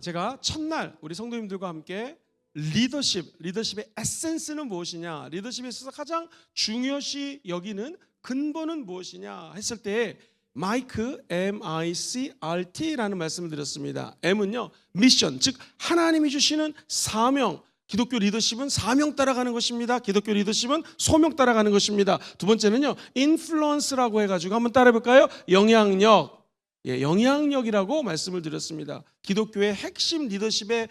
제가 첫날 우리 성도님들과 함께 리더십의 에센스는 무엇이냐, 리더십에 있어서 가장 중요시 여기는 근본은 무엇이냐 했을 때 마이크 MICRT라는 말씀을 드렸습니다. M은요 미션, 즉 하나님이 주시는 사명. 기독교 리더십은 사명 따라가는 것입니다. 기독교 리더십은 소명 따라가는 것입니다. 두 번째는요 인플루언스라고 해가지고 한번 따라해볼까요? 영향력. 영향력이라고 말씀을 드렸습니다. 기독교의 핵심 리더십의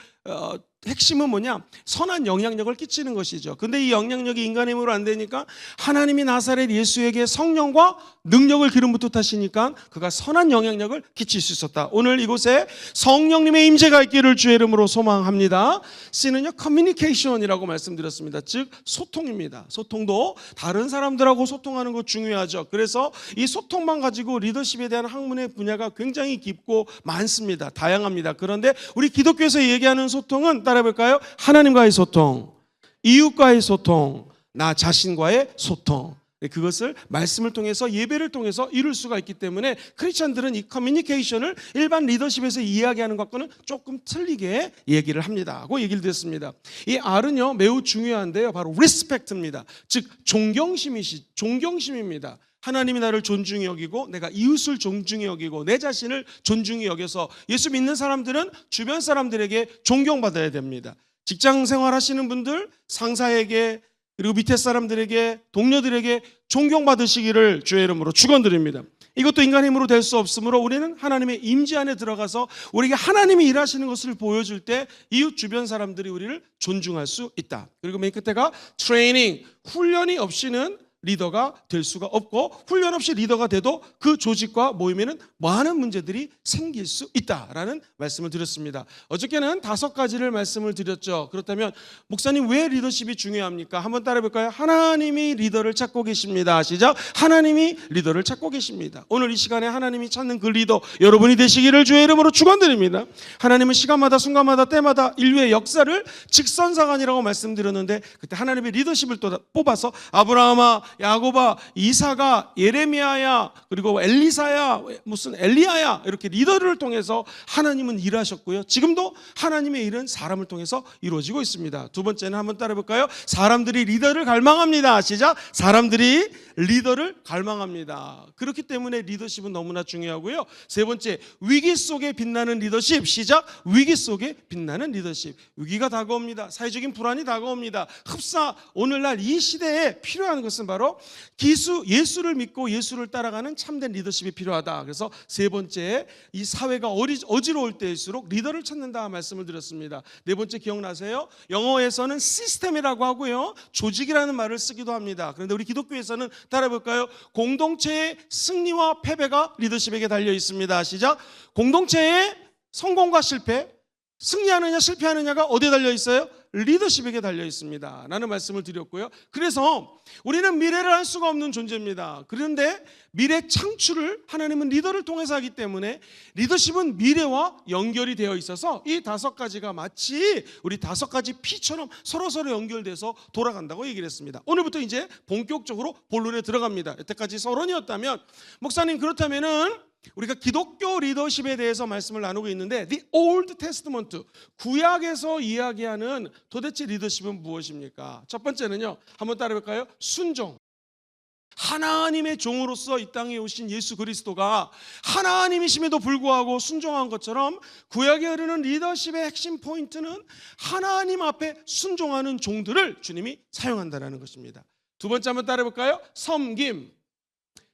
핵심은 뭐냐? 선한 영향력을 끼치는 것이죠. 근데 이 영향력이 인간의 힘으로 안 되니까 하나님이 나사렛 예수에게 성령과 능력을 기름 붓듯하시니까 그가 선한 영향력을 끼칠 수 있었다. 오늘 이곳에 성령님의 임재가 있기를 주의 이름으로 소망합니다. C는요 커뮤니케이션이라고 말씀드렸습니다. 즉 소통입니다. 소통도 다른 사람들하고 소통하는 거 중요하죠. 그래서 이 소통만 가지고 리더십에 대한 학문의 분야가 굉장히 깊고 많습니다. 다양합니다. 그런데 우리 기독교에서 얘기하는 소통은 따라해볼까요? 하나님과의 소통, 이웃과의 소통, 나 자신과의 소통. 그것을 말씀을 통해서 예배를 통해서 이룰 수가 있기 때문에 크리스천들은 이 커뮤니케이션을 일반 리더십에서 이야기하는 것과는 조금 틀리게 얘기를 합니다 하고 얘기를 드렸습니다. 이 R은요 매우 중요한데요, 바로 리스펙트입니다. 즉 존경심입니다. 하나님이 나를 존중히 여기고 내가 이웃을 존중히 여기고 내 자신을 존중히 여겨서 예수 믿는 사람들은 주변 사람들에게 존경받아야 됩니다. 직장 생활하시는 분들 상사에게 그리고 밑에 사람들에게 동료들에게 존경받으시기를 주의 이름으로 축원드립니다. 이것도 인간의 힘으로 될 수 없으므로 우리는 하나님의 임재 안에 들어가서 우리에게 하나님이 일하시는 것을 보여줄 때 이웃 주변 사람들이 우리를 존중할 수 있다. 그리고 맨 끝에가 트레이닝, 훈련이 없이는 리더가 될 수가 없고 훈련 없이 리더가 돼도 그 조직과 모임에는 많은 문제들이 생길 수 있다라는 말씀을 드렸습니다. 어저께는 5가지를 말씀을 드렸죠. 그렇다면 목사님 왜 리더십이 중요합니까? 한번 따라해볼까요? 하나님이 리더를 찾고 계십니다. 시작. 하나님이 리더를 찾고 계십니다. 오늘 이 시간에 하나님이 찾는 그 리더 여러분이 되시기를 주의 이름으로 축원드립니다. 하나님은 시간마다 순간마다 때마다 인류의 역사를 직선상한이라고 말씀드렸는데 그때 하나님의 리더십을 또 뽑아서 아브라함아, 야고바, 이사가, 예레미야야, 그리고 엘리사야, 무슨 엘리야야 이렇게 리더를 통해서 하나님은 일하셨고요. 지금도 하나님의 일은 사람을 통해서 이루어지고 있습니다. 두 번째는 한번 따라해볼까요? 사람들이 리더를 갈망합니다. 시작. 사람들이 리더를 갈망합니다. 그렇기 때문에 리더십은 너무나 중요하고요. 세 번째, 위기 속에 빛나는 리더십. 시작. 위기 속에 빛나는 리더십. 위기가 다가옵니다. 사회적인 불안이 다가옵니다. 흡사 오늘날 이 시대에 필요한 것은 바로 예수를 믿고 예수를 따라가는 참된 리더십이 필요하다. 그래서 세 번째, 이 사회가 어지러울 때일수록 리더를 찾는다 말씀을 드렸습니다. 네 번째 기억나세요? 영어에서는 시스템이라고 하고요, 조직이라는 말을 쓰기도 합니다. 그런데 우리 기독교에서는 따라해볼까요? 공동체의 승리와 패배가 리더십에게 달려 있습니다. 시작. 공동체의 성공과 실패, 승리하느냐 실패하느냐가 어디에 달려 있어요? 리더십에게 달려 있습니다 라는 말씀을 드렸고요. 그래서 우리는 미래를 알 수가 없는 존재입니다. 그런데 미래 창출을 하나님은 리더를 통해서 하기 때문에 리더십은 미래와 연결이 되어 있어서 이 5가지가 마치 우리 5가지 피처럼 서로서로 연결돼서 돌아간다고 얘기를 했습니다. 오늘부터 이제 본격적으로 본론에 들어갑니다. 여태까지 서론이었다면, 목사님 그렇다면은 우리가 기독교 리더십에 대해서 말씀을 나누고 있는데 The Old Testament, 구약에서 이야기하는 도대체 리더십은 무엇입니까? 첫 번째는요, 한번 따라해볼까요? 순종. 하나님의 종으로서 이 땅에 오신 예수 그리스도가 하나님이심에도 불구하고 순종한 것처럼 구약에 흐르는 리더십의 핵심 포인트는 하나님 앞에 순종하는 종들을 주님이 사용한다는 것입니다. 두 번째 한번 따라해볼까요? 섬김.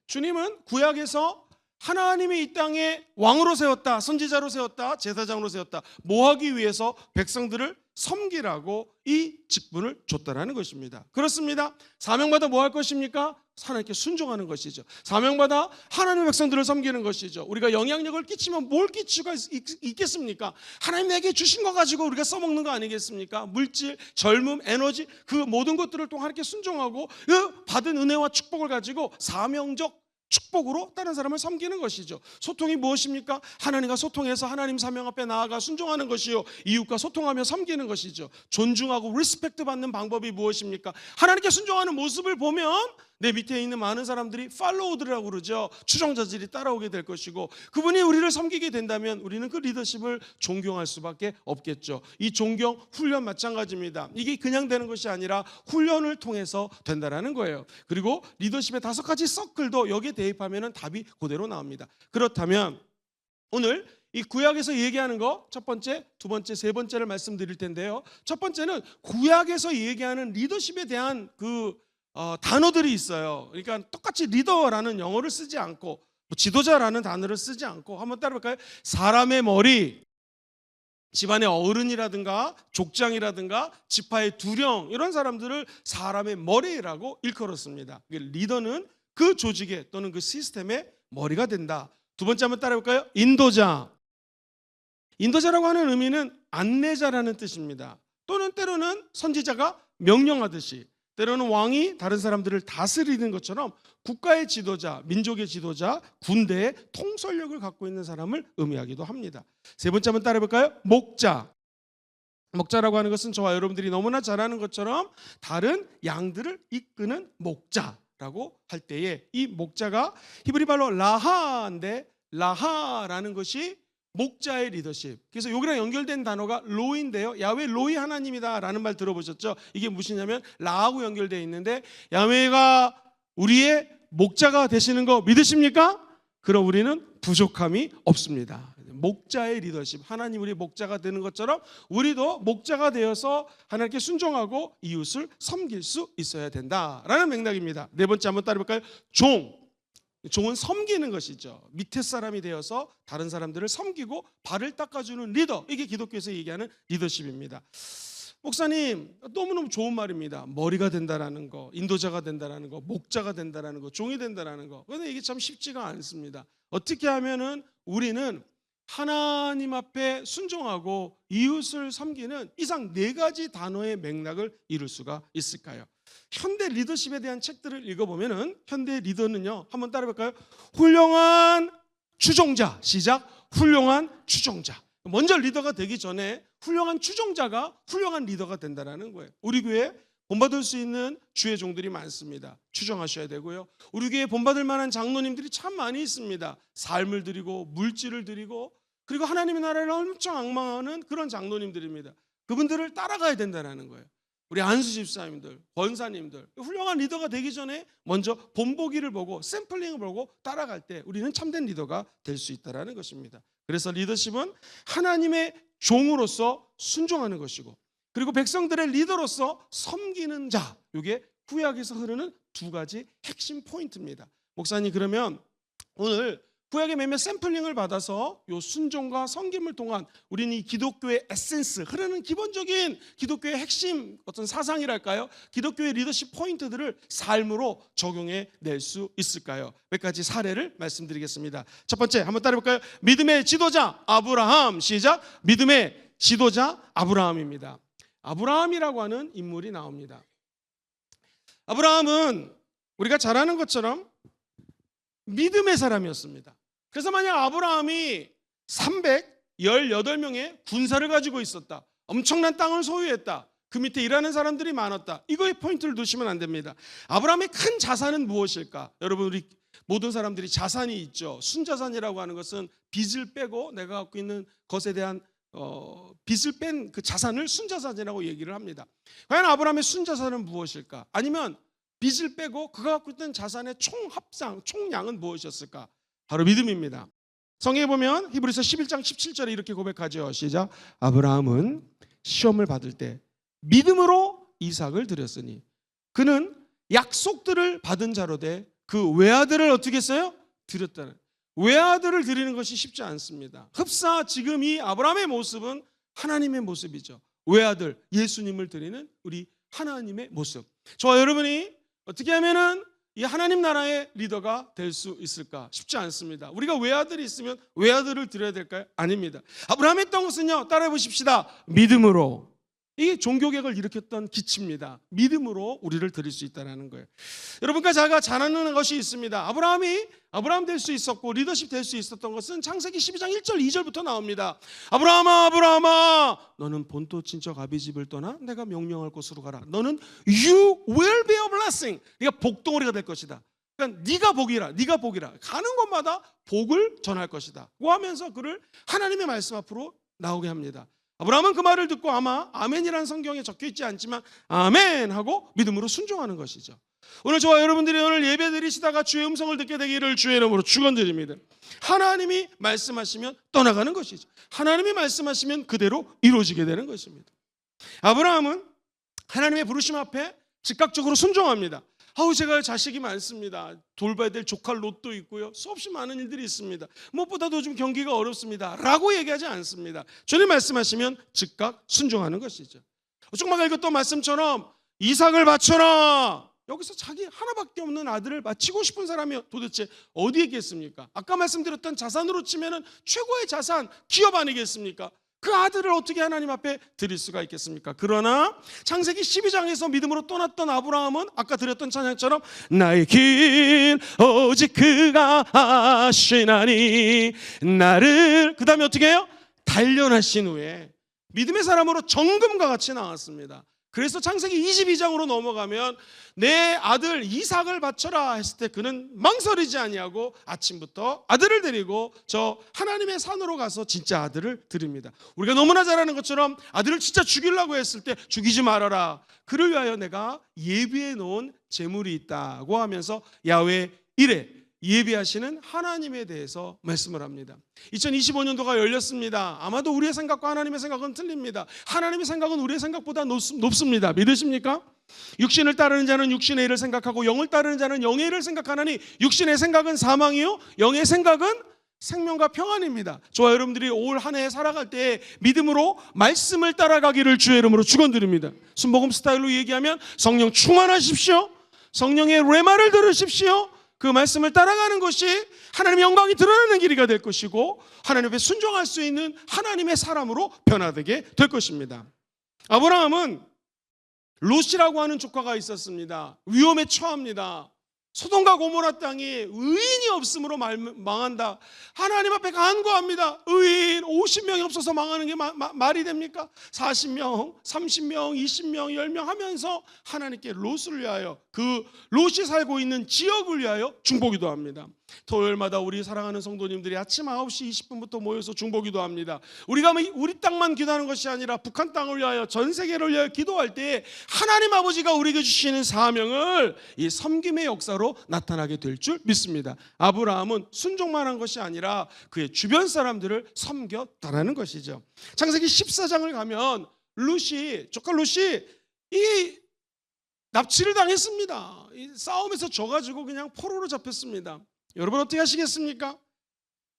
주님은 구약에서 하나님이 이 땅에 왕으로 세웠다, 선지자로 세웠다, 제사장으로 세웠다. 뭐 하기 위해서? 백성들을 섬기라고 이 직분을 줬다라는 것입니다. 그렇습니다. 사명받아 뭐 할 것입니까? 하나님께 순종하는 것이죠. 사명받아 하나님의 백성들을 섬기는 것이죠. 우리가 영향력을 끼치면 뭘 끼칠 수가 있겠습니까? 하나님 내게 주신 거 가지고 우리가 써먹는 거 아니겠습니까? 물질, 젊음, 에너지, 그 모든 것들을 또 하나님께 순종하고 그 받은 은혜와 축복을 가지고 사명적 축복으로 다른 사람을 섬기는 것이죠. 소통이 무엇입니까? 하나님과 소통해서 하나님 사명 앞에 나아가 순종하는 것이요, 이웃과 소통하며 섬기는 것이죠. 존중하고 리스펙트 받는 방법이 무엇입니까? 하나님께 순종하는 모습을 보면 내 밑에 있는 많은 사람들이 팔로우들이라고 그러죠. 추종자들이 따라오게 될 것이고, 그분이 우리를 섬기게 된다면 우리는 그 리더십을 존경할 수밖에 없겠죠. 이 존경, 훈련 마찬가지입니다. 이게 그냥 되는 것이 아니라 훈련을 통해서 된다라는 거예요. 그리고 리더십의 5가지 서클도 여기에 대입하면 답이 그대로 나옵니다. 그렇다면 오늘 이 구약에서 얘기하는 거 첫 번째, 두 번째, 세 번째를 말씀드릴 텐데요. 첫 번째는 구약에서 얘기하는 리더십에 대한 단어들이 있어요. 그러니까 똑같이 리더라는 영어를 쓰지 않고 지도자라는 단어를 쓰지 않고 한번 따라볼까요? 사람의 머리, 집안의 어른이라든가 족장이라든가 지파의 두령, 이런 사람들을 사람의 머리라고 일컬었습니다. 리더는 그 조직의 또는 그 시스템의 머리가 된다. 두 번째 한번 따라볼까요? 인도자. 인도자라고 하는 의미는 안내자라는 뜻입니다. 또는 때로는 선지자가 명령하듯이, 때로는 왕이 다른 사람들을 다스리는 것처럼 국가의 지도자, 민족의 지도자, 군대의 통솔력을 갖고 있는 사람을 의미하기도 합니다. 세 번째 한번 따라해볼까요? 목자. 목자라고 하는 것은 저와 여러분들이 너무나 잘 아는 것처럼 다른 양들을 이끄는 목자라고 할 때에 이 목자가 히브리 말로 라하인데, 라하라는 것이 목자의 리더십. 그래서 여기랑 연결된 단어가 로인데요. 야훼 로이 하나님이다라는 말 들어보셨죠? 이게 무엇이냐면 라하고 연결되어 있는데, 야훼가 우리의 목자가 되시는 거 믿으십니까? 그럼 우리는 부족함이 없습니다. 목자의 리더십, 하나님 우리 목자가 되는 것처럼 우리도 목자가 되어서 하나님께 순종하고 이웃을 섬길 수 있어야 된다라는 맥락입니다. 네 번째 한번 따라볼까요? 종. 종은 섬기는 것이죠. 밑에 사람이 되어서 다른 사람들을 섬기고 발을 닦아주는 리더, 이게 기독교에서 얘기하는 리더십입니다. 목사님, 너무너무 좋은 말입니다. 머리가 된다라는 거, 인도자가 된다라는 거, 목자가 된다라는 거, 종이 된다라는 거. 그런데 이게 참 쉽지가 않습니다. 어떻게 하면은 우리는 하나님 앞에 순종하고 이웃을 섬기는 이상 4가지 단어의 맥락을 이룰 수가 있을까요? 현대 리더십에 대한 책들을 읽어보면은 현대 리더는요, 한번 따라해볼까요? 훌륭한 추종자. 시작. 훌륭한 추종자. 먼저 리더가 되기 전에 훌륭한 추종자가 훌륭한 리더가 된다는 거예요. 우리 교회에 본받을 수 있는 주의 종들이 많습니다. 추종하셔야 되고요. 우리 교회에 본받을 만한 장로님들이 참 많이 있습니다. 삶을 드리고 물질을 드리고, 그리고 하나님의 나라를 엄청 앙망하는 그런 장로님들입니다. 그분들을 따라가야 된다는 거예요. 우리 안수 집사님들, 권사님들, 훌륭한 리더가 되기 전에 먼저 본보기를 보고 샘플링을 보고 따라갈 때 우리는 참된 리더가 될 수 있다는 것입니다. 그래서 리더십은 하나님의 종으로서 순종하는 것이고, 그리고 백성들의 리더로서 섬기는 자, 이게 구약에서 흐르는 2가지 핵심 포인트입니다. 목사님, 그러면 오늘 구약의 몇몇 샘플링을 받아서 요 순종과 섬김을 통한 우리는 이 기독교의 에센스, 흐르는 기본적인 기독교의 핵심 어떤 사상이랄까요? 기독교의 리더십 포인트들을 삶으로 적용해 낼 수 있을까요? 몇 가지 사례를 말씀드리겠습니다. 첫 번째 한번 따라해볼까요? 믿음의 지도자 아브라함. 시작. 믿음의 지도자 아브라함입니다. 아브라함이라고 하는 인물이 나옵니다. 아브라함은 우리가 잘 아는 것처럼 믿음의 사람이었습니다. 그래서 만약 아브라함이 318명의 군사를 가지고 있었다, 엄청난 땅을 소유했다, 그 밑에 일하는 사람들이 많았다, 이거에 포인트를 두시면 안 됩니다. 아브라함의 큰 자산은 무엇일까? 여러분, 우리 모든 사람들이 자산이 있죠. 순자산이라고 하는 것은 빚을 빼고 내가 갖고 있는 것에 대한 빚을 뺀 그 자산을 순자산이라고 얘기를 합니다. 과연 아브라함의 순자산은 무엇일까? 아니면 빚을 빼고 그가 갖고 있던 자산의 총합상, 총량은 무엇이었을까? 바로 믿음입니다. 성경에 보면 히브리서 11장 17절에 이렇게 고백하죠. 시작. 아브라함은 시험을 받을 때 믿음으로 이삭을 드렸으니 그는 약속들을 받은 자로 돼 그 외아들을 어떻게 했어요? 드렸다는. 외아들을 드리는 것이 쉽지 않습니다. 흡사 지금 이 아브라함의 모습은 하나님의 모습이죠. 외아들, 예수님을 드리는 우리 하나님의 모습. 저와 여러분이 어떻게 하면은 이 하나님 나라의 리더가 될 수 있을까? 쉽지 않습니다. 우리가 외아들이 있으면 외아들을 드려야 될까요? 아닙니다. 아브라함이 했던 것은요, 따라해 보십시다. 믿음으로 이게 종교개혁을 일으켰던 기치입니다. 믿음으로 우리를 드릴 수 있다는 거예요. 여러분과 제가 잘 아는 것이 있습니다. 아브라함 될 수 있었고 리더십 될 수 있었던 것은 창세기 12장 1절 2절부터 나옵니다. 아브라함아 너는 본토 친척 아비 집을 떠나 내가 명령할 곳으로 가라. 너는 you will be a blessing. 네가 복덩어리가 될 것이다. 그러니까 네가 복이라 가는 곳마다 복을 전할 것이다 고 하면서 그를 하나님의 말씀 앞으로 나오게 합니다. 아브라함은 그 말을 듣고 아마 아멘이라는 성경에 적혀 있지 않지만 아멘 하고 믿음으로 순종하는 것이죠. 오늘 저와 여러분들이 오늘 예배 드리시다가 주의 음성을 듣게 되기를 주의 이름으로 축원드립니다. 하나님이 말씀하시면 떠나가는 것이죠. 하나님이 말씀하시면 그대로 이루어지게 되는 것입니다. 아브라함은 하나님의 부르심 앞에 즉각적으로 순종합니다. 제가 자식이 많습니다. 돌봐야 될 조카 롯도 있고요. 수없이 많은 일들이 있습니다. 무엇보다도 좀 경기가 어렵습니다 라고 얘기하지 않습니다. 주님 말씀하시면 즉각 순종하는 것이죠. 조금만 읽었던 말씀처럼 이삭을 바쳐라. 여기서 자기 하나밖에 없는 아들을 바치고 싶은 사람이 도대체 어디에 있겠습니까? 아까 말씀드렸던 자산으로 치면 최고의 자산, 기업 아니겠습니까? 그 아들을 어떻게 하나님 앞에 드릴 수가 있겠습니까? 그러나 창세기 12장에서 믿음으로 떠났던 아브라함은 아까 드렸던 찬양처럼 나의 길 오직 그가 아시나니 나를 그 다음에 어떻게 해요? 단련하신 후에 믿음의 사람으로 정금과 같이 나왔습니다. 그래서 창세기 22장으로 넘어가면 내 아들 이삭을 바쳐라 했을 때 그는 망설이지 아니하고 아침부터 아들을 데리고 저 하나님의 산으로 가서 진짜 아들을 드립니다. 우리가 너무나 잘 아는 것처럼 아들을 진짜 죽이려고 했을 때 죽이지 말아라. 그를 위하여 내가 예비해 놓은 재물이 있다고 하면서 야훼 이레 예비하시는 하나님에 대해서 말씀을 합니다. 2025년도가 열렸습니다. 아마도 우리의 생각과 하나님의 생각은 틀립니다. 하나님의 생각은 우리의 생각보다 높습니다. 믿으십니까? 육신을 따르는 자는 육신의 일을 생각하고 영을 따르는 자는 영의 일을 생각하나니 육신의 생각은 사망이요 영의 생각은 생명과 평안입니다. 저와 여러분들이 올 한 해 살아갈 때 믿음으로 말씀을 따라가기를 주의 이름으로 축원드립니다. 순복음 스타일로 얘기하면 성령 충만하십시오. 성령의 레마를 들으십시오. 그 말씀을 따라가는 것이 하나님의 영광이 드러나는 길이가 될 것이고 하나님 앞에 순종할 수 있는 하나님의 사람으로 변화되게 될 것입니다. 아브라함은 롯이라고 하는 조카가 있었습니다. 위험에 처합니다. 소돔과 고모라 땅이 의인이 없으므로 망한다. 하나님 앞에 간구합니다. 의인 50명이 없어서 망하는 게 말이 됩니까? 40명, 30명, 20명, 10명 하면서 하나님께 롯을 위하여 그 롯이 살고 있는 지역을 위하여 중보기도 합니다. 토요일마다 우리 사랑하는 성도님들이 아침 9시 20분부터 모여서 중보기도 합니다. 우리가 우리 땅만 기도하는 것이 아니라 북한 땅을 위하여 전 세계를 위하여 기도할 때 하나님 아버지가 우리에게 주시는 사명을 이 섬김의 역사로 나타나게 될 줄 믿습니다. 아브라함은 순종만 한 것이 아니라 그의 주변 사람들을 섬겼다라는 것이죠. 창세기 14장을 가면 조카 롯이 이 납치를 당했습니다. 이 싸움에서 져가지고 그냥 포로로 잡혔습니다. 여러분 어떻게 하시겠습니까?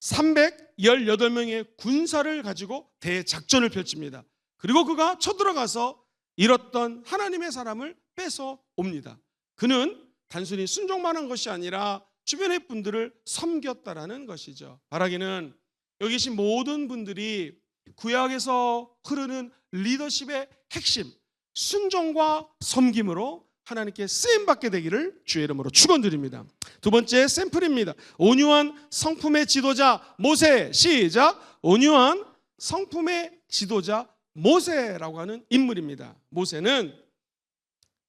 318명의 군사를 가지고 대작전을 펼칩니다. 그리고 그가 쳐들어가서 잃었던 하나님의 사람을 뺏어 옵니다. 그는 단순히 순종만 한 것이 아니라 주변의 분들을 섬겼다라는 것이죠. 바라기는 여기 계신 모든 분들이 구약에서 흐르는 리더십의 핵심 순종과 섬김으로 하나님께 쓰임받게 되기를 주의 이름으로 축원드립니다. 두 번째 샘플입니다. 온유한 성품의 지도자 모세. 시작. 온유한 성품의 지도자 모세라고 하는 인물입니다. 모세는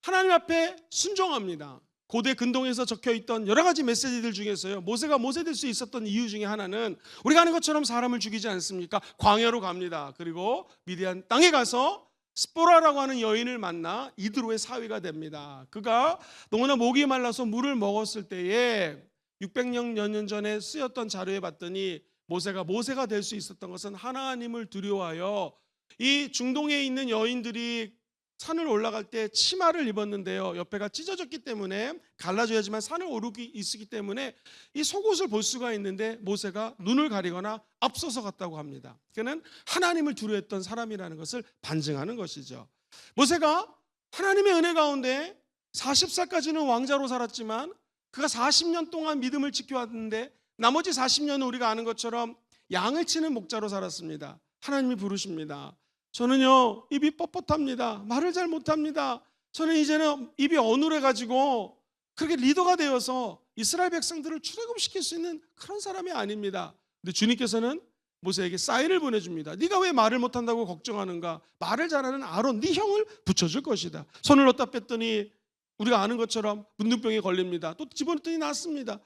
하나님 앞에 순종합니다. 고대 근동에서 적혀있던 여러 가지 메시지들 중에서요, 모세가 모세 될 수 있었던 이유 중에 하나는 우리가 아는 것처럼 사람을 죽이지 않습니까? 광야로 갑니다. 그리고 미디안 땅에 가서 스포라라고 하는 여인을 만나 이드로의 사위가 됩니다. 그가 너무나 목이 말라서 물을 먹었을 때에 600여 년 전에 쓰였던 자료에 봤더니 모세가 될 수 있었던 것은 하나님을 두려워하여 이 중동에 있는 여인들이 산을 올라갈 때 치마를 입었는데요, 옆에가 찢어졌기 때문에 갈라져야지만 산을 오르기 있기 때문에 이 속옷을 볼 수가 있는데 모세가 눈을 가리거나 앞서서 갔다고 합니다. 그는 하나님을 두려워했던 사람이라는 것을 반증하는 것이죠. 모세가 하나님의 은혜 가운데 40살까지는 왕자로 살았지만 그가 40년 동안 믿음을 지켜왔는데 나머지 40년은 우리가 아는 것처럼 양을 치는 목자로 살았습니다. 하나님이 부르십니다. 저는요 입이 뻣뻣합니다. 말을 잘 못합니다. 저는 이제는 입이 어눌해가지고 그렇게 리더가 되어서 이스라엘 백성들을 출애굽시킬 수 있는 그런 사람이 아닙니다. 근데 주님께서는 모세에게 사인을 보내줍니다. 네가 왜 말을 못한다고 걱정하는가? 말을 잘하는 아론 네 형을 붙여줄 것이다. 손을 넣다 뺐더니 우리가 아는 것처럼 문둥병에 걸립니다. 또 집어넣더니 낫습니다.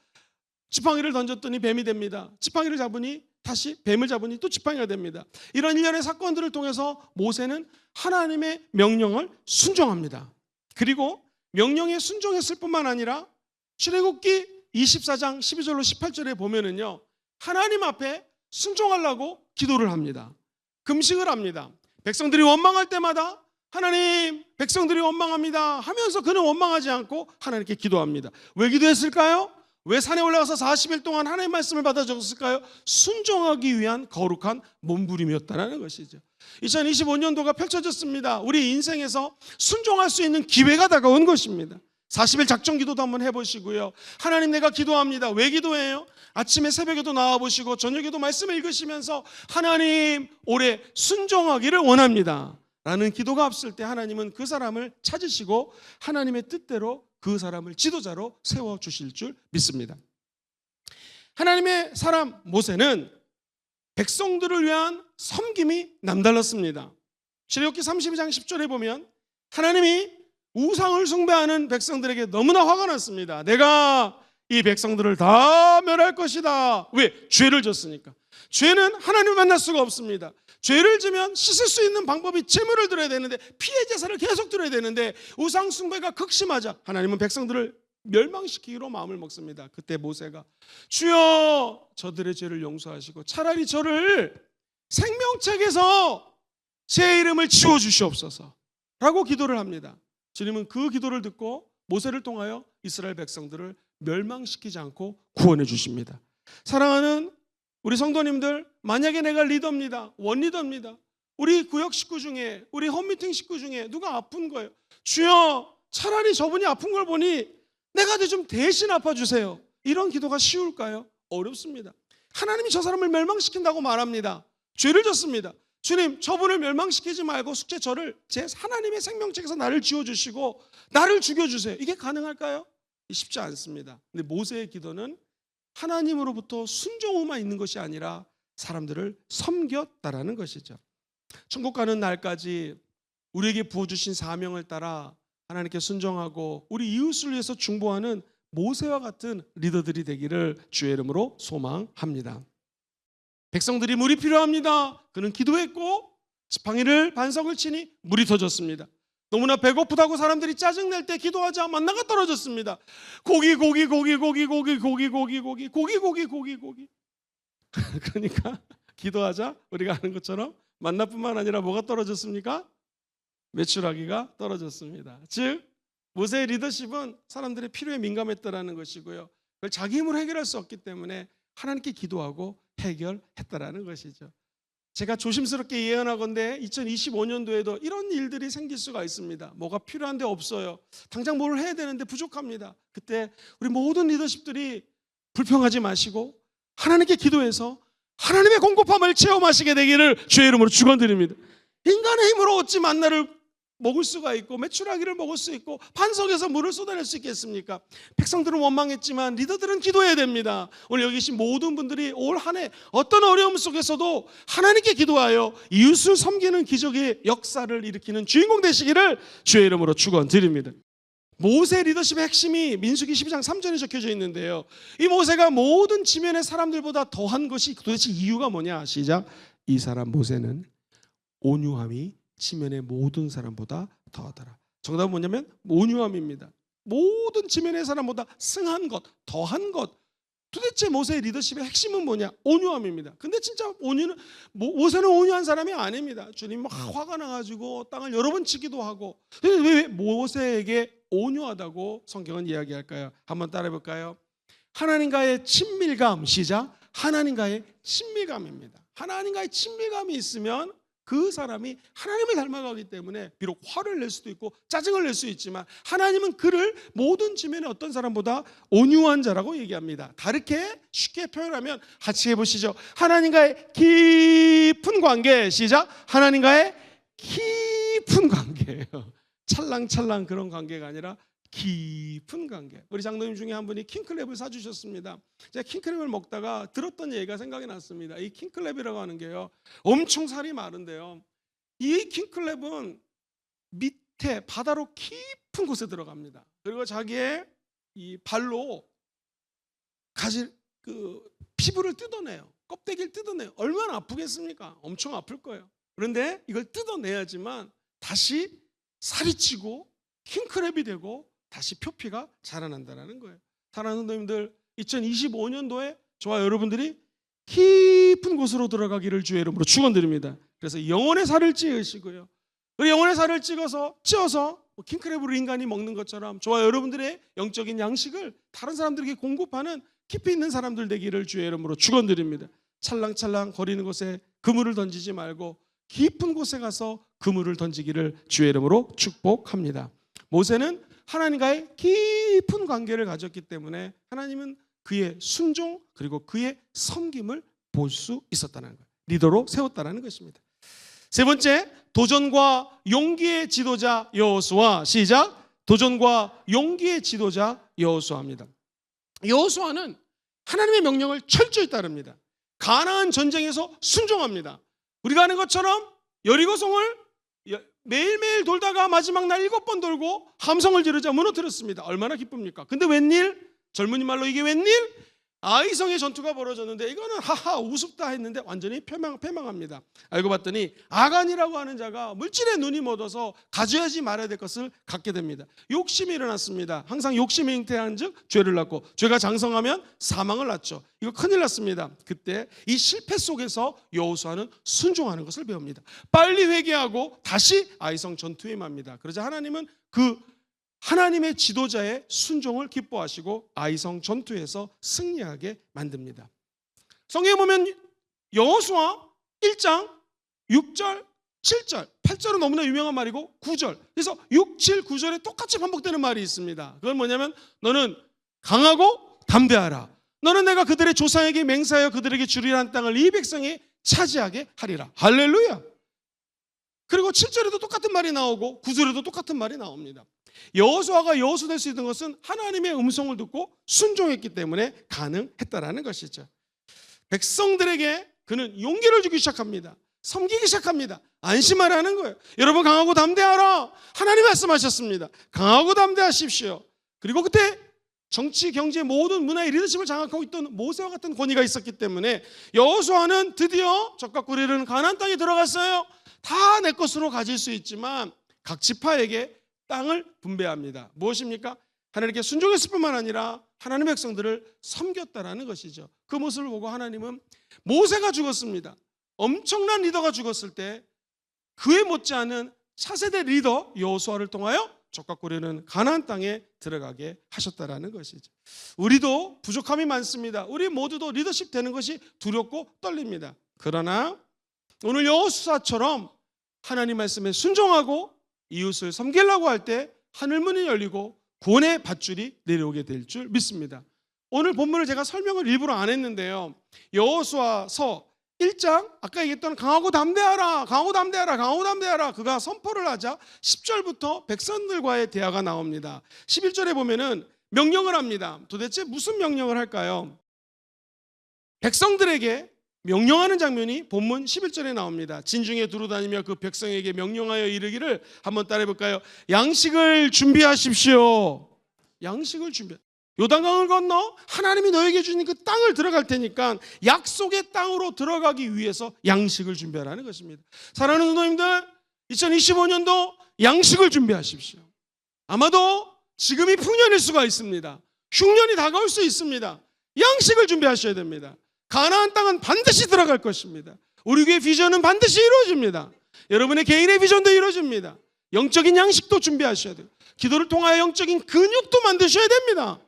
지팡이를 던졌더니 뱀이 됩니다. 지팡이를 잡으니 다시 뱀을 잡으니 또 지팡이가 됩니다. 이런 일련의 사건들을 통해서 모세는 하나님의 명령을 순종합니다. 그리고 명령에 순종했을 뿐만 아니라 출애굽기 24장 12절로 18절에 보면은요 하나님 앞에 순종하려고 기도를 합니다. 금식을 합니다. 백성들이 원망할 때마다 하나님 백성들이 원망합니다 하면서 그는 원망하지 않고 하나님께 기도합니다. 왜 기도했을까요? 왜 산에 올라가서 40일 동안 하나님의 말씀을 받아 적었을까요? 순종하기 위한 거룩한 몸부림이었다는 것이죠. 2025년도가 펼쳐졌습니다. 우리 인생에서 순종할 수 있는 기회가 다가온 것입니다. 40일 작정 기도도 한번 해보시고요. 하나님 내가 기도합니다. 왜 기도해요? 아침에 새벽에도 나와보시고 저녁에도 말씀을 읽으시면서 하나님 올해 순종하기를 원합니다 라는 기도가 앞설 때 하나님은 그 사람을 찾으시고 하나님의 뜻대로 그 사람을 지도자로 세워주실 줄 믿습니다. 하나님의 사람 모세는 백성들을 위한 섬김이 남달랐습니다. 출애굽기 32장 10절에 보면 하나님이 우상을 숭배하는 백성들에게 너무나 화가 났습니다. 내가 이 백성들을 다 멸할 것이다. 왜? 죄를 졌으니까. 죄는 하나님을 만날 수가 없습니다. 죄를 지면 씻을 수 있는 방법이 제물을 드려야 되는데 피해 제사를 계속 드려야 되는데 우상 숭배가 극심하자 하나님은 백성들을 멸망시키기로 마음을 먹습니다. 그때 모세가 주여 저들의 죄를 용서하시고 차라리 저를 생명책에서 제 이름을 지워주시옵소서 라고 기도를 합니다. 주님은 그 기도를 듣고 모세를 통하여 이스라엘 백성들을 멸망시키지 않고 구원해 주십니다. 사랑하는 우리 성도님들, 만약에 내가 리더입니다. 원리더입니다. 우리 구역 식구 중에, 우리 홈미팅 식구 중에 누가 아픈 거예요. 주여 차라리 저분이 아픈 걸 보니 내가 좀 대신 아파주세요. 이런 기도가 쉬울까요? 어렵습니다. 하나님이 저 사람을 멸망시킨다고 말합니다. 죄를 졌습니다. 주님 저분을 멸망시키지 말고 숙제 저를 제 하나님의 생명책에서 나를 지워주시고 나를 죽여주세요. 이게 가능할까요? 쉽지 않습니다. 근데 모세의 기도는 하나님으로부터 순종만 있는 것이 아니라 사람들을 섬겼다라는 것이죠. 천국 가는 날까지 우리에게 부어주신 사명을 따라 하나님께 순종하고 우리 이웃을 위해서 중보하는 모세와 같은 리더들이 되기를 주의 이름으로 소망합니다. 백성들이 물이 필요합니다. 그는 기도했고 지팡이를 반석을 치니 물이 터졌습니다. 너무나 배고프다고 사람들이 짜증낼 때 기도하자 만나가 떨어졌습니다. 고기 그러니까 기도하자 우리가 아는 것처럼 만나뿐만 아니라 뭐가 떨어졌습니까? 메추라기가 떨어졌습니다. 즉 모세의 리더십은 사람들의 필요에 민감했다라는 것이고요. 그걸 자기 힘으로 해결할 수 없기 때문에 하나님께 기도하고 해결했다라는 것이죠. 제가 조심스럽게 예언하건대 2025년도에도 이런 일들이 생길 수가 있습니다. 뭐가 필요한데 없어요. 당장 뭘 해야 되는데 부족합니다. 그때 우리 모든 리더십들이 불평하지 마시고 하나님께 기도해서 하나님의 공급함을 체험하시게 되기를 주의 이름으로 축원드립니다. 인간의 힘으로 어찌 만나를 먹을 수가 있고 메추라기를 먹을 수 있고 반석에서 물을 쏟아낼 수 있겠습니까? 백성들은 원망했지만 리더들은 기도해야 됩니다. 오늘 여기 계신 모든 분들이 올 한 해 어떤 어려움 속에서도 하나님께 기도하여 이웃을 섬기는 기적의 역사를 일으키는 주인공 되시기를 주의 이름으로 축원드립니다. 모세 리더십의 핵심이 민수기 12장 3절에 적혀져 있는데요. 이 모세가 모든 지면의 사람들보다 더한 것이 도대체 이유가 뭐냐? 시작. 이 사람 모세는 온유함이 지면의 모든 사람보다 더하더라. 정답은 뭐냐면 온유함입니다. 모든 지면의 사람보다 승한 것, 더한 것. 도대체 모세의 리더십의 핵심은 뭐냐? 온유함입니다. 근데 진짜 모세는 온유한 사람이 아닙니다. 주님 막 화가 나가지고 땅을 여러 번 치기도 하고. 왜 모세에게 온유하다고 성경은 이야기할까요? 한번 따라해볼까요? 하나님과의 친밀감, 시작. 하나님과의 친밀감입니다. 하나님과의 친밀감이 있으면 그 사람이 하나님을 닮아가기 때문에 비록 화를 낼 수도 있고 짜증을 낼 수 있지만 하나님은 그를 모든 지면의 어떤 사람보다 온유한 자라고 얘기합니다. 다르게 쉽게 표현하면 같이 해보시죠. 하나님과의 깊은 관계, 시작. 하나님과의 깊은 관계예요. 찰랑찰랑 그런 관계가 아니라 깊은 관계. 우리 장로님 중에 한 분이 킹크랩을 사주셨습니다. 제가 킹크랩을 먹다가 들었던 얘기가 생각이 났습니다. 이 킹크랩이라고 하는 게요, 엄청 살이 많은데요, 이 킹크랩은 밑에 바다로 깊은 곳에 들어갑니다. 그리고 자기의 이 발로 피부를 뜯어내요. 껍데기를 뜯어내요. 얼마나 아프겠습니까? 엄청 아플 거예요. 그런데 이걸 뜯어내야지만 다시 살이 찌고 킹크랩이 되고 다시 표피가 자라난다는 거예요. 사랑하는 성도님들, 2025년도에 저와 여러분들이 깊은 곳으로 들어가기를 주의 이름으로 축원드립니다. 그래서 영혼의 살을 찌으시고요, 우리 영혼의 살을 찌어서 킹크랩으로 인간이 먹는 것처럼 저와 여러분들의 영적인 양식을 다른 사람들에게 공급하는 깊이 있는 사람들 되기를 주의 이름으로 축원드립니다. 찰랑찰랑 거리는 곳에 그물을 던지지 말고 깊은 곳에 가서 그물을 던지기를 주의 이름으로 축복합니다. 모세는 하나님과의 깊은 관계를 가졌기 때문에 하나님은 그의 순종 그리고 그의 섬김을 볼 수 있었다는 거예요. 리더로 세웠다는 것입니다. 세 번째, 도전과 용기의 지도자 여호수아. 시작. 도전과 용기의 지도자 여호수아입니다. 여호수아는 하나님의 명령을 철저히 따릅니다. 가나안 전쟁에서 순종합니다. 우리가 아는 것처럼 여리고성을 매일매일 돌다가 마지막 날 7번 돌고 함성을 지르자 무너뜨렸습니다. 얼마나 기쁩니까? 근데 웬일? 젊은이 말로 이게 웬일? 아이성의 전투가 벌어졌는데 이거는 하하 우습다 했는데 완전히 패망합니다. 알고 봤더니 아간이라고 하는 자가 물질에 눈이 묻어서 가져야지 말아야 될 것을 갖게 됩니다. 욕심이 일어났습니다. 항상 욕심이 잉태한 즉 죄를 낳고 죄가 장성하면 사망을 낳죠. 이거 큰일 났습니다. 그때 이 실패 속에서 여호수아는 순종하는 것을 배웁니다. 빨리 회개하고 다시 아이성 전투에 임합니다. 그러자 하나님은 그 하나님의 지도자의 순종을 기뻐하시고 아이성 전투에서 승리하게 만듭니다. 성경에 보면 여호수아 1장 6절 7절 8절은 너무나 유명한 말이고 9절, 그래서 6, 7, 9절에 똑같이 반복되는 말이 있습니다. 그건 뭐냐면 너는 강하고 담대하라. 너는 내가 그들의 조상에게 맹세하여 그들에게 주리라 한 땅을 이 백성이 차지하게 하리라. 할렐루야. 그리고 7절에도 똑같은 말이 나오고 9절에도 똑같은 말이 나옵니다. 여호수아가 여호수 될 수 있는 것은 하나님의 음성을 듣고 순종했기 때문에 가능했다라는 것이죠. 백성들에게 그는 용기를 주기 시작합니다. 섬기기 시작합니다. 안심하라는 거예요. 여러분 강하고 담대하라. 하나님 말씀하셨습니다. 강하고 담대하십시오. 그리고 그때 정치, 경제, 모든 문화의 리더십을 장악하고 있던 모세와 같은 권위가 있었기 때문에 여호수아는 드디어 적과 꿀이르는 가나안 땅에 들어갔어요. 다 내 것으로 가질 수 있지만 각 지파에게 땅을 분배합니다. 무엇입니까? 하나님께 순종했을 뿐만 아니라 하나님의 백성들을 섬겼다라는 것이죠. 그 모습을 보고 하나님은 모세가 죽었습니다. 엄청난 리더가 죽었을 때 그에 못지않은 차세대 리더 여호수아를 통하여 적과 꿀이르는 가나안 땅에 들어가게 하셨다라는 것이죠. 우리도 부족함이 많습니다. 우리 모두도 리더십 되는 것이 두렵고 떨립니다. 그러나 오늘 여호수아처럼 하나님 말씀에 순종하고 이웃을 섬기려고 할 때 하늘문이 열리고 구원의 밧줄이 내려오게 될 줄 믿습니다. 오늘 본문을 제가 설명을 일부러 안 했는데요, 여호수아서 1장 아까 얘기했던 강하고 담대하라, 강하고 담대하라, 강하고 담대하라, 그가 선포를 하자 10절부터 백성들과의 대화가 나옵니다. 11절에 보면은 명령을 합니다. 도대체 무슨 명령을 할까요? 백성들에게 명령하는 장면이 본문 11절에 나옵니다. 진중에 두루다니며 그 백성에게 명령하여 이르기를, 한번 따라해 볼까요? 양식을 준비하십시오. 양식을 준비. 요단강을 건너 하나님이 너에게 주신 그 땅을 들어갈 테니까 약속의 땅으로 들어가기 위해서 양식을 준비하라는 것입니다. 사랑하는 성도님들, 2025년도 양식을 준비하십시오. 아마도 지금이 풍년일 수가 있습니다. 흉년이 다가올 수 있습니다. 양식을 준비하셔야 됩니다. 가나안 땅은 반드시 들어갈 것입니다. 우리 교회 비전은 반드시 이루어집니다. 여러분의 개인의 비전도 이루어집니다. 영적인 양식도 준비하셔야 돼요. 기도를 통하여 영적인 근육도 만드셔야 됩니다.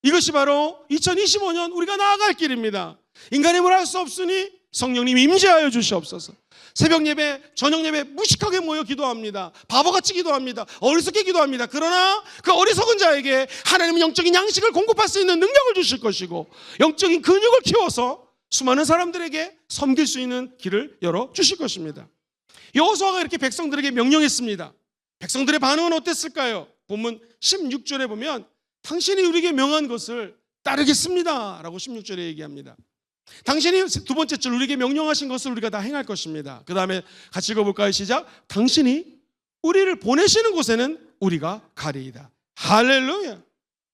이것이 바로 2025년 우리가 나아갈 길입니다. 인간의 힘으로 할 수 없으니 성령님 임재하여 주시옵소서. 새벽 예배, 저녁 예배 무식하게 모여 기도합니다. 바보같이 기도합니다. 어리석게 기도합니다. 그러나 그 어리석은 자에게 하나님은 영적인 양식을 공급할 수 있는 능력을 주실 것이고 영적인 근육을 키워서 수많은 사람들에게 섬길 수 있는 길을 열어주실 것입니다. 여호수아가 이렇게 백성들에게 명령했습니다. 백성들의 반응은 어땠을까요? 본문 16절에 보면 당신이 우리에게 명한 것을 따르겠습니다 라고 16절에 얘기합니다. 당신이 두 번째 줄 우리에게 명령하신 것을 우리가 다 행할 것입니다. 그 다음에 같이 읽어볼까요? 시작. 당신이 우리를 보내시는 곳에는 우리가 가리이다. 할렐루야.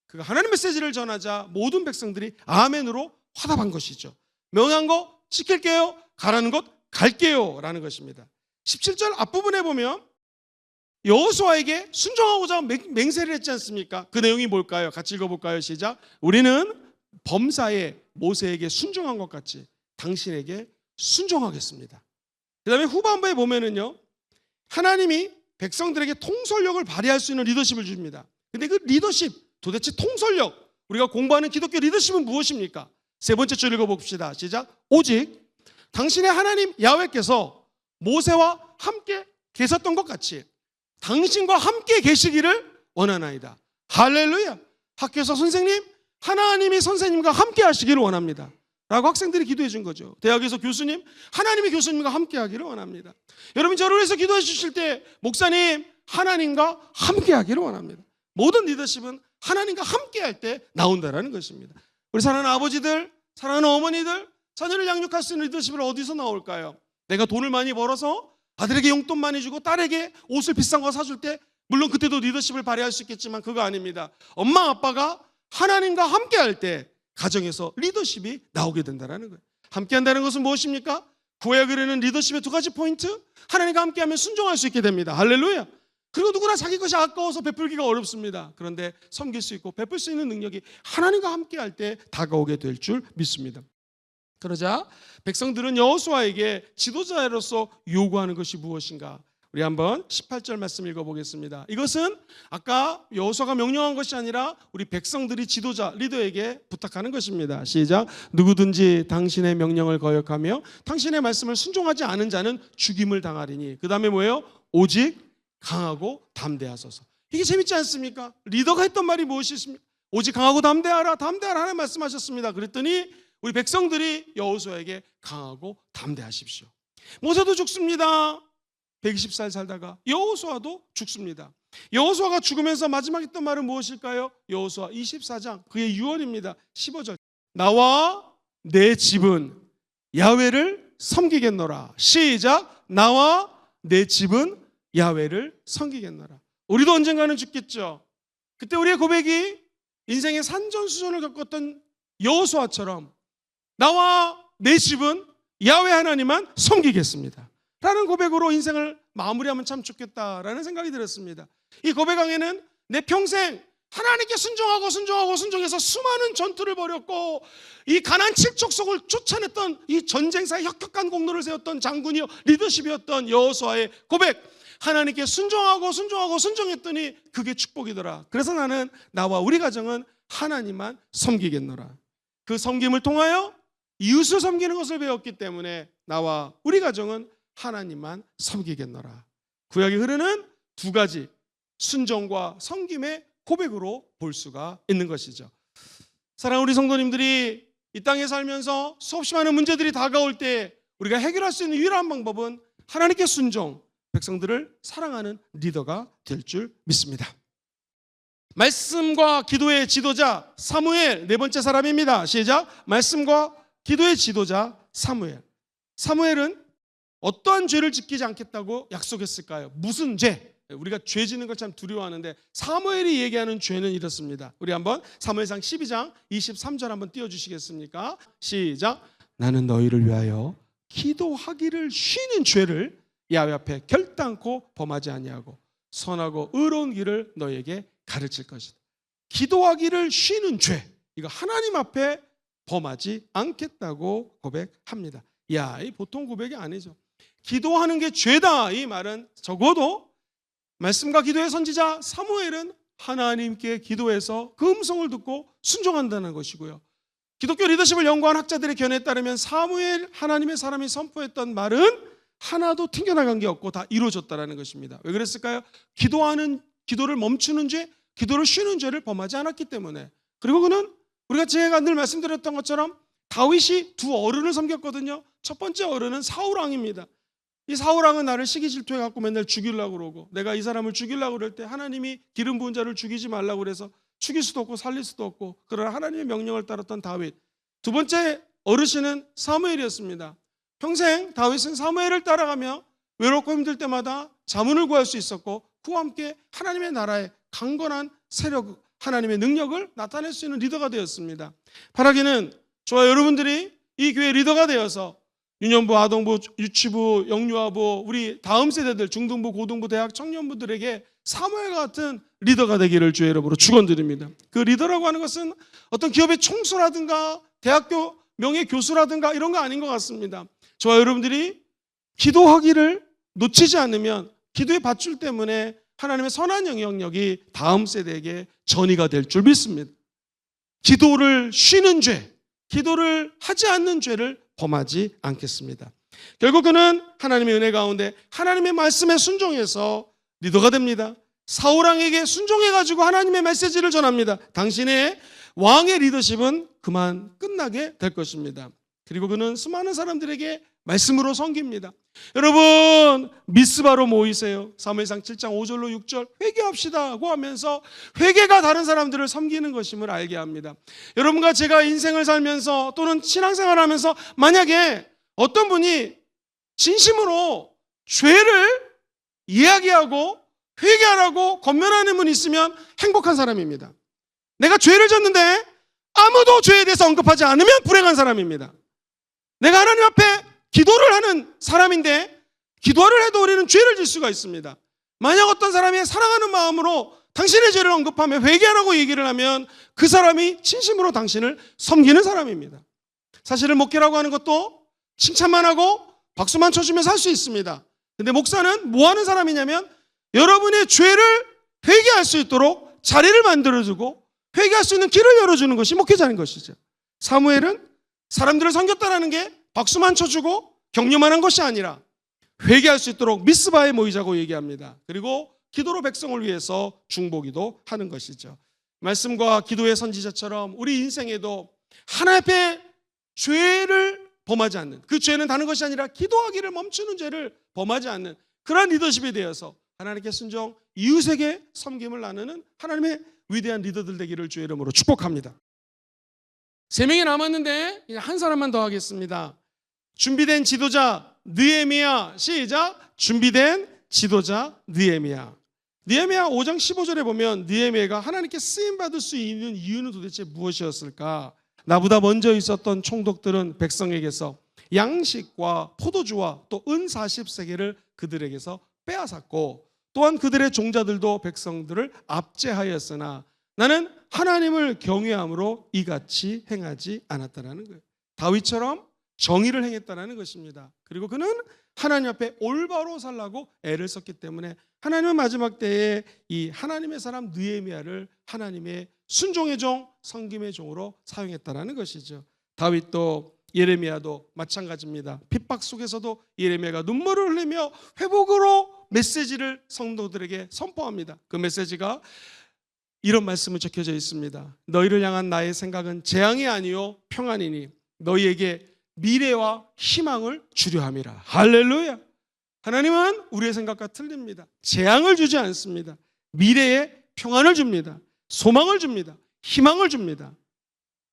그 하나님 메시지를 전하자 모든 백성들이 아멘으로 화답한 것이죠. 명한 거 지킬게요, 가라는 것 갈게요 라는 것입니다. 17절 앞부분에 보면 여호수아에게 순종하고자 맹세를 했지 않습니까? 그 내용이 뭘까요? 같이 읽어볼까요? 시작. 우리는 범사에 모세에게 순종한 것 같이 당신에게 순종하겠습니다. 그 다음에 후반부에 보면은요, 하나님이 백성들에게 통솔력을 발휘할 수 있는 리더십을 줍니다. 근데 그 리더십, 도대체 통솔력, 우리가 공부하는 기독교 리더십은 무엇입니까? 세 번째 줄 읽어봅시다. 시작. 오직 당신의 하나님 야훼께서 모세와 함께 계셨던 것 같이 당신과 함께 계시기를 원하나이다. 할렐루야. 학교에서 선생님, 하나님이 선생님과 함께 하시기를 원합니다 라고 학생들이 기도해 준 거죠. 대학에서 교수님, 하나님이 교수님과 함께 하기를 원합니다. 여러분 저를 위해서 기도해 주실 때 목사님, 하나님과 함께 하기를 원합니다. 모든 리더십은 하나님과 함께 할 때 나온다라는 것입니다. 우리 사랑하는 아버지들, 사랑하는 어머니들, 자녀를 양육할 수 있는 리더십을 어디서 나올까요? 내가 돈을 많이 벌어서 아들에게 용돈 많이 주고 딸에게 옷을 비싼 거 사줄 때 물론 그때도 리더십을 발휘할 수 있겠지만 그거 아닙니다. 엄마 아빠가 하나님과 함께 할 때 가정에서 리더십이 나오게 된다는 거예요. 함께 한다는 것은 무엇입니까? 구약에 이르는 리더십의 두 가지 포인트. 하나님과 함께하면 순종할 수 있게 됩니다. 할렐루야. 그리고 누구나 자기 것이 아까워서 베풀기가 어렵습니다. 그런데 섬길 수 있고 베풀 수 있는 능력이 하나님과 함께할 때 다가오게 될 줄 믿습니다. 그러자 백성들은 여호수아에게 지도자로서 요구하는 것이 무엇인가? 우리 한번 18절 말씀 읽어보겠습니다. 이것은 아까 여호수아가 명령한 것이 아니라 우리 백성들이 지도자, 리더에게 부탁하는 것입니다. 시작. 누구든지 당신의 명령을 거역하며 당신의 말씀을 순종하지 않은 자는 죽임을 당하리니. 그 다음에 뭐예요? 오직 강하고 담대하소서. 이게 재밌지 않습니까? 리더가 했던 말이 무엇이 있습니까? 오직 강하고 담대하라, 담대하라 하는 말씀하셨습니다. 그랬더니 우리 백성들이 여호수아에게 강하고 담대하십시오. 모세도 죽습니다. 120살 살다가 여호수아도 죽습니다. 여호수아가 죽으면서 마지막 했던 말은 무엇일까요? 여호수아 24장 그의 유언입니다. 15절. 나와 내 집은 야훼를 섬기겠노라. 시작. 나와 내 집은 야훼를 섬기겠노라. 우리도 언젠가는 죽겠죠. 그때 우리의 고백이 인생의 산전수전을 겪었던 여호수아처럼 나와 내 집은 야훼 하나님만 섬기겠습니다 라는 고백으로 인생을 마무리하면 참 좋겠다라는 생각이 들었습니다. 이 고백 안에는 내 평생 하나님께 순종해서 수많은 전투를 벌였고 이 가나안 7족속을 쫓아냈던 이 전쟁사에 혁혁한 공로를 세웠던 장군이요 리더십이었던 여호수아의 고백, 하나님께 순종했더니 그게 축복이더라. 그래서 나는 나와 우리 가정은 하나님만 섬기겠노라. 그 섬김을 통하여 이웃을 섬기는 것을 배웠기 때문에 나와 우리 가정은 하나님만 섬기겠노라. 구약에 흐르는 두 가지 순종과 섬김의 고백으로 볼 수가 있는 것이죠. 사랑하는 우리 성도님들이 이 땅에 살면서 수없이 많은 문제들이 다가올 때 우리가 해결할 수 있는 유일한 방법은 하나님께 순종, 백성들을 사랑하는 리더가 될 줄 믿습니다. 말씀과 기도의 지도자 사무엘 네 번째 사람입니다. 시작. 말씀과 기도의 지도자 사무엘. 사무엘은 어떠한 죄를 짓지 않겠다고 약속했을까요? 무슨 죄? 우리가 죄 짓는 걸 참 두려워하는데 사무엘이 얘기하는 죄는 이렇습니다. 우리 한번 사무엘상 12장 23절 한번 띄워주시겠습니까? 시작. 나는 너희를 위하여 기도하기를 쉬는 죄를 야훼 앞에 결단코 범하지 아니하고 선하고 의로운 길을 너에게 가르칠 것이다. 기도하기를 쉬는 죄, 이거 하나님 앞에 범하지 않겠다고 고백합니다. 야, 이 보통 고백이 아니죠. 기도하는 게 죄다, 이 말은 적어도 말씀과 기도의 선지자 사무엘은 하나님께 기도해서 그 음성을 듣고 순종한다는 것이고요. 기독교 리더십을 연구한 학자들의 견해에 따르면 사무엘 하나님의 사람이 선포했던 말은 하나도 튕겨나간 게 없고 다 이루어졌다는 것입니다. 왜 그랬을까요? 기도를 멈추는 죄, 기도를 쉬는 죄를 범하지 않았기 때문에. 그리고 그는 우리가 제가 늘 말씀드렸던 것처럼 다윗이 두 어른을 섬겼거든요. 첫 번째 어른은 사울 왕입니다. 이 사울왕은 나를 시기 질투해 갖고 맨날 죽이려고 그러고, 내가 이 사람을 죽이려고 그럴 때 하나님이 기름 부은 자를 죽이지 말라고 그래서 죽일 수도 없고 살릴 수도 없고, 그러나 하나님의 명령을 따랐던 다윗. 두 번째 어르신은 사무엘이었습니다. 평생 다윗은 사무엘을 따라가며 외롭고 힘들 때마다 자문을 구할 수 있었고, 그와 함께 하나님의 나라의 강건한 세력, 하나님의 능력을 나타낼 수 있는 리더가 되었습니다. 바라기는 저와 여러분들이 이 교회 리더가 되어서 유년부, 아동부, 유치부, 영유아부, 우리 다음 세대들, 중등부, 고등부, 대학 청년부들에게 사무엘 같은 리더가 되기를 주의 이름으로 축원드립니다. 그 리더라고 하는 것은 어떤 기업의 총수라든가 대학교 명예 교수라든가 이런 거 아닌 것 같습니다. 저와 여러분들이 기도하기를 놓치지 않으면 기도의 밧줄 때문에 하나님의 선한 영향력이 다음 세대에게 전이가 될 줄 믿습니다. 기도를 쉬는 죄, 기도를 하지 않는 죄를 범하지 않겠습니다. 결국 그는 하나님의 은혜 가운데 하나님의 말씀에 순종해서 리더가 됩니다. 사울왕에게 순종해가지고 하나님의 메시지를 전합니다. 당신의 왕의 리더십은 그만 끝나게 될 것입니다. 그리고 그는 수많은 사람들에게 말씀으로 섬깁니다. 여러분, 미스바로 모이세요. 사무엘상 7장 5절로 6절 회개합시다고 하면서 회개가 다른 사람들을 섬기는 것임을 알게 합니다. 여러분과 제가 인생을 살면서 또는 신앙생활하면서 만약에 어떤 분이 진심으로 죄를 이야기하고 회개하라고 권면하는 분이 있으면 행복한 사람입니다. 내가 죄를 졌는데 아무도 죄에 대해서 언급하지 않으면 불행한 사람입니다. 내가 하나님 앞에 기도를 하는 사람인데 기도를 해도 우리는 죄를 질 수가 있습니다. 만약 어떤 사람이 사랑하는 마음으로 당신의 죄를 언급하며 회개하라고 얘기를 하면 그 사람이 진심으로 당신을 섬기는 사람입니다. 사실은 목회라고 하는 것도 칭찬만 하고 박수만 쳐주면서 할 수 있습니다. 근데 목사는 뭐 하는 사람이냐면 여러분의 죄를 회개할 수 있도록 자리를 만들어주고 회개할 수 있는 길을 열어주는 것이 목회자인 것이죠. 사무엘은 사람들을 섬겼다라는 게 박수만 쳐주고 격려만 한 것이 아니라 회개할 수 있도록 미스바에 모이자고 얘기합니다. 그리고 기도로 백성을 위해서 중보기도 하는 것이죠. 말씀과 기도의 선지자처럼 우리 인생에도 하나님 앞에 죄를 범하지 않는, 그 죄는 다른 것이 아니라 기도하기를 멈추는 죄를 범하지 않는 그러한 리더십에 대해서 하나님께 순종, 이웃에게 섬김을 나누는 하나님의 위대한 리더들 되기를 주의 이름으로 축복합니다. 3명이 남았는데 한 사람만 더 하겠습니다. 준비된 지도자 느헤미야. 시작. 준비된 지도자 느헤미야. 느헤미야 5장 15절에 보면 느헤미야가 하나님께 쓰임받을 수 있는 이유는 도대체 무엇이었을까? 나보다 먼저 있었던 총독들은 백성에게서 양식과 포도주와 또 은 40세겔을 그들에게서 빼앗았고, 또한 그들의 종자들도 백성들을 압제하였으나 나는 하나님을 경외함으로 이같이 행하지 않았다라는 거예요. 다윗처럼 정의를 행했다라는 것입니다. 그리고 그는 하나님 앞에 올바로 살라고 애를 썼기 때문에 하나님은 마지막 때에 이 하나님의 사람 느헤미야를 하나님의 순종의 종, 섬김의 종으로 사용했다라는 것이죠. 다윗도 예레미야도 마찬가지입니다. 핍박 속에서도 예레미야가 눈물을 흘리며 회복으로 메시지를 성도들에게 선포합니다. 그 메시지가 이런 말씀이 적혀져 있습니다. 너희를 향한 나의 생각은 재앙이 아니요 평안이니 너희에게 미래와 희망을 주려 함이라. 할렐루야. 하나님은 우리의 생각과 틀립니다. 재앙을 주지 않습니다. 미래에 평안을 줍니다. 소망을 줍니다. 희망을 줍니다.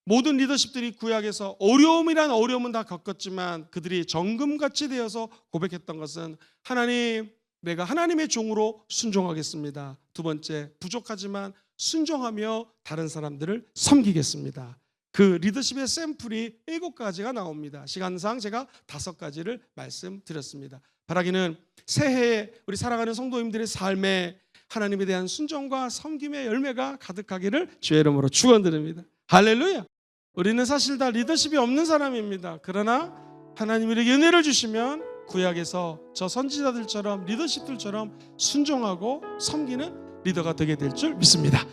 모든 리더십들이 구약에서 어려움이란 어려움은 다 겪었지만 그들이 정금같이 되어서 고백했던 것은 하나님, 내가 하나님의 종으로 순종하겠습니다. 두 번째, 부족하지만 순종하며 다른 사람들을 섬기겠습니다. 그 리더십의 샘플이 7가지가 나옵니다. 시간상 제가 5가지를 말씀드렸습니다. 바라기는 새해에 우리 살아가는 성도님들의 삶에 하나님에 대한 순종과 섬김의 열매가 가득하기를 주의 이름으로 축원드립니다. 할렐루야. 우리는 사실 다 리더십이 없는 사람입니다. 그러나 하나님이 우리에게 은혜를 주시면 구약에서 저 선지자들처럼 리더십들처럼 순종하고 섬기는 리더가 되게 될 줄 믿습니다.